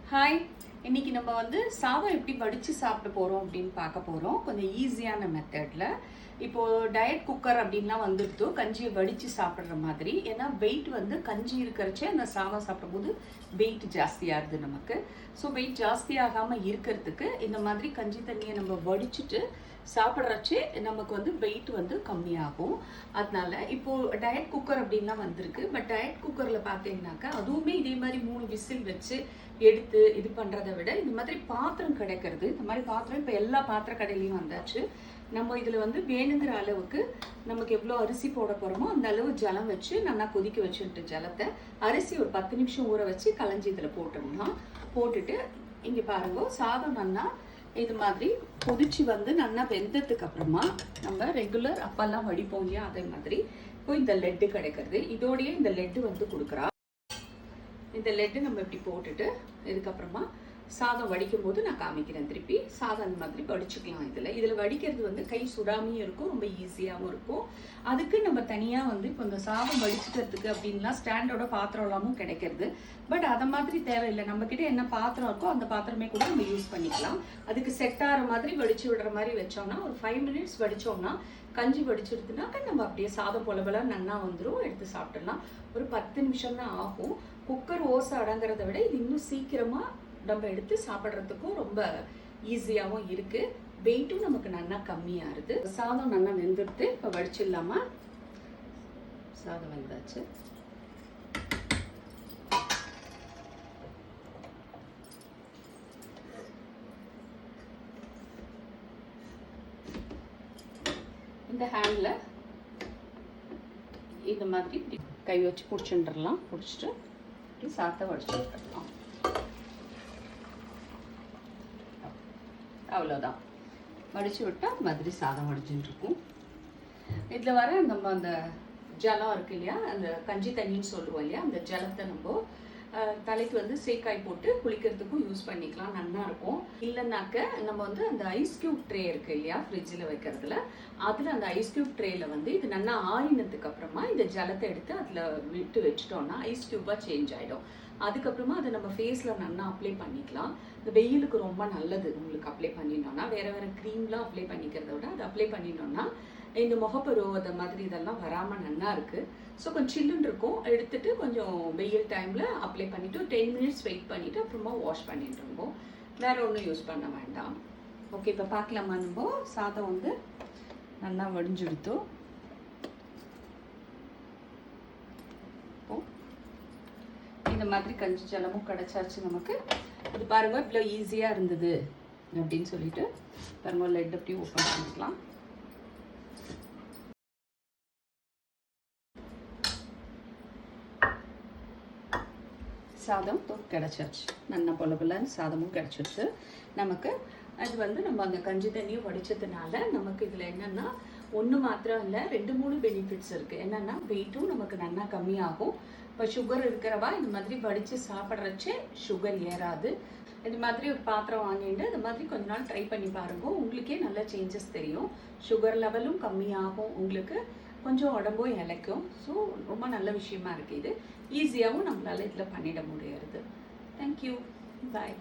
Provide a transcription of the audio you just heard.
Hi, இன்னைக்கு நம்ம வந்து சாதம் எப்படி வடித்து சாப்பிட போகிறோம் அப்படின்னு பார்க்க போகிறோம். கொஞ்சம் ஈஸியான மெத்தடில். இப்போது டயட் குக்கர் அப்படின்லாம் வந்துடுத்து கஞ்சியை வடித்து சாப்பிட்ற மாதிரி. ஏன்னா வெயிட் வந்து கஞ்சி இருக்கிறச்சே அந்த சாதம் சாப்பிடும்போது வெயிட் ஜாஸ்தியாகுது நமக்கு. ஸோ வெயிட் ஜாஸ்தியாகாமல் இருக்கிறதுக்கு இந்த மாதிரி கஞ்சி தண்ணியை நம்ம வடிச்சிட்டு சாப்பிட்றச்சே நமக்கு வந்து வெயிட் வந்து கம்மியாகும். அதனால இப்போது டயட் குக்கர் அப்படின்லாம் வந்திருக்கு. பட் டயட் குக்கரில் பார்த்தீங்கன்னாக்கா அதுவுமே இதே மாதிரி 3 விசில் வச்சு எடுத்து இது பண்ணுறதை விட இந்த மாதிரி பாத்திரம் கிடைக்கிறது. இந்த மாதிரி பாத்திரம் இப்போ எல்லா பாத்திர கடையிலையும் வந்தாச்சு. நம்ம இதில் வந்து வேணுங்கிற அளவுக்கு நமக்கு எவ்வளோ அரிசி போட போகிறோமோ அந்த அளவு ஜலம் வச்சு நல்லா கொதிக்க வச்சுட்டு ஜலத்தை அரிசி ஒரு 10 நிமிஷம் ஊற வச்சு களைஞ்சி இதில் போட்டோம்னா போட்டுட்டு இங்கே பாருங்க சாதம் நல்லா இது மாதிரி கொதிச்சு வந்து நல்லா வெந்ததுக்கு அப்புறமா நம்ம ரெகுலர் அப்பெல்லாம் வடிப்போம் இல்லையா, அதே மாதிரி இப்போ இந்த லெட்டு கிடைக்கிறது. இதோடய இந்த லெட்டு வந்து கொடுக்குறா. இந்த லெட்டு நம்ம இப்படி போட்டுட்டு இதுக்கப்புறமா சாதம் வடிக்கும் போது நான் காமிக்கிறேன். திருப்பி சாதம் அந்த மாதிரி வடிச்சுக்கலாம். இதில் வடிக்கிறது வந்து கை சுடாமையும் இருக்கும், ரொம்ப ஈஸியாகவும் இருக்கும். அதுக்கு நம்ம தனியாக வந்து இப்போ இந்த சாதம் வடிச்சுக்கிறதுக்கு அப்படின்லாம் ஸ்டாண்டோட பாத்திரம் எல்லாமும் கிடைக்கிறது. பட் அதை மாதிரி தேவையில்லை. நம்மக்கிட்ட என்ன பாத்திரம் இருக்கோ அந்த பாத்திரமே கூட நம்ம யூஸ் பண்ணிக்கலாம். அதுக்கு செட் ஆகிற மாதிரி வடிச்சு விடுற மாதிரி வச்சோம்னா ஒரு 5 மினிட்ஸ் வடித்தோம்னா கஞ்சி வடிச்சிருதுனாக்கா நம்ம அப்படியே சாதம் போல நல்லா வந்துடும், எடுத்து சாப்பிட்டுடலாம். ஒரு 10 நிமிஷம் தான் ஆகும். குக்கர் ஓசை அடங்குறத விட இது இன்னும் சீக்கிரமாக நம்ம எடுத்து சாப்பிட்றதுக்கும் ரொம்ப ஈஸியாகவும் இருக்குது. வெயிட்டும் நமக்கு நல்லா கம்மியாகுது. சாதம் நல்லா வெந்துடுத்து. இப்போ வடிச்சிடலாமா? சாதம் வெந்தாச்சு. இந்த ஹேண்டில் இந்த மாதிரி கை வச்சு பிடிச்சுட்டுலாம், பிடிச்சிட்டு இப்படி சாதத்தை வடிச்சு விட்டுடலாம். அவ்வளோதான். வடித்து விட்டால் மாதிரி சாதம் வடிச்சுட்டு இருக்கும். இதில் வர நம்ம அந்த ஜலம் இருக்கு இல்லையா, அந்த கஞ்சி தண்ணின்னு சொல்லுவோம் இல்லையா, அந்த ஜலத்தை நம்ம தலைக்கு வந்து சேக்காய் போட்டு குளிக்கிறதுக்கும் யூஸ் பண்ணிக்கலாம், நல்லா இருக்கும். இல்லைன்னாக்க நம்ம வந்து அந்த ஐஸ் கியூப் ட்ரே இருக்கு இல்லையா ஃப்ரிட்ஜில் வைக்கிறதுல, அதில் அந்த ஐஸ் கியூப் ட்ரேயில் வந்து இது நல்லா ஆறினதுக்கு அப்புறமா இந்த ஜலத்தை எடுத்து அதில் விட்டு வச்சுட்டோம்னா ஐஸ் கியூபாக சேஞ்ச் ஆகிடும். அதுக்கப்புறமா அதை நம்ம ஃபேஸில் நல்லா அப்ளை பண்ணிக்கலாம். இந்த வெயிலுக்கு ரொம்ப நல்லது. உங்களுக்கு அப்ளை பண்ணினோன்னா வேறு க்ரீம்லாம் அப்ளை பண்ணிக்கிறத விட அதை அப்ளை பண்ணினோன்னா இந்த முகப்பருவ அந்த மாதிரி இதெல்லாம் வராமல் நல்லா இருக்குது. ஸோ கொஞ்சம் சில்லுன்னு இருக்கும். எடுத்துகிட்டு கொஞ்சம் வெயில் டைமில் அப்ளை பண்ணிவிட்டு 10 மினிட்ஸ் வெயிட் பண்ணிவிட்டு அப்புறமா வாஷ் பண்ணிட்டு இருக்கோம். வேறு ஒன்றும் யூஸ் பண்ண வேண்டாம். ஓகே, இப்போ பார்க்கலாமா? நம்ம சாதம் வந்து நல்லா வடிஞ்செடுத்தோம். இந்த மாதிரி கஞ்சி ஜலமும் கிடச்சாச்சு நமக்கு. இது பாருங்க இவ்வளோ ஈஸியாக இருந்தது அப்படின்னு சொல்லிட்டு பாருங்க லெட் அப்படி ஓப்பன் பண்ணிக்கலாம். சாதம் கிடச்சாச்சு. நல்லா பொலன்னு சாதமும் கிடச்சிடுச்சு நமக்கு. அது வந்து நம்ம அந்த கஞ்சி தண்ணியும் வடித்ததுனால நமக்கு இதில் என்னென்னா ஒன்று மாத்திரம் இல்லை, 2-3 பெனிஃபிட்ஸ் இருக்குது. என்னென்னா வெயிட்டும் நமக்கு நல்லா கம்மியாகும். இப்போ சுகர் இருக்கிறவா இந்த மாதிரி வடித்து சாப்பிட்றச்சே சுகர் ஏறாது. இது மாதிரி ஒரு பாத்திரம் வாங்கிட்டு இந்த மாதிரி கொஞ்ச நாள் ட்ரை பண்ணி பாருங்க. உங்களுக்கே நல்ல சேஞ்சஸ் தெரியும். சுகர் லெவலும் கம்மியாகும், உங்களுக்கு கொஞ்சம் உடம்பும் இழைக்கும். ஸோ ரொம்ப நல்ல விஷயமா இருக்குது. இது ஈஸியாகவும் நம்மளால் இதில் பண்ணிட முடியாது. தேங்க்யூ, பாய்.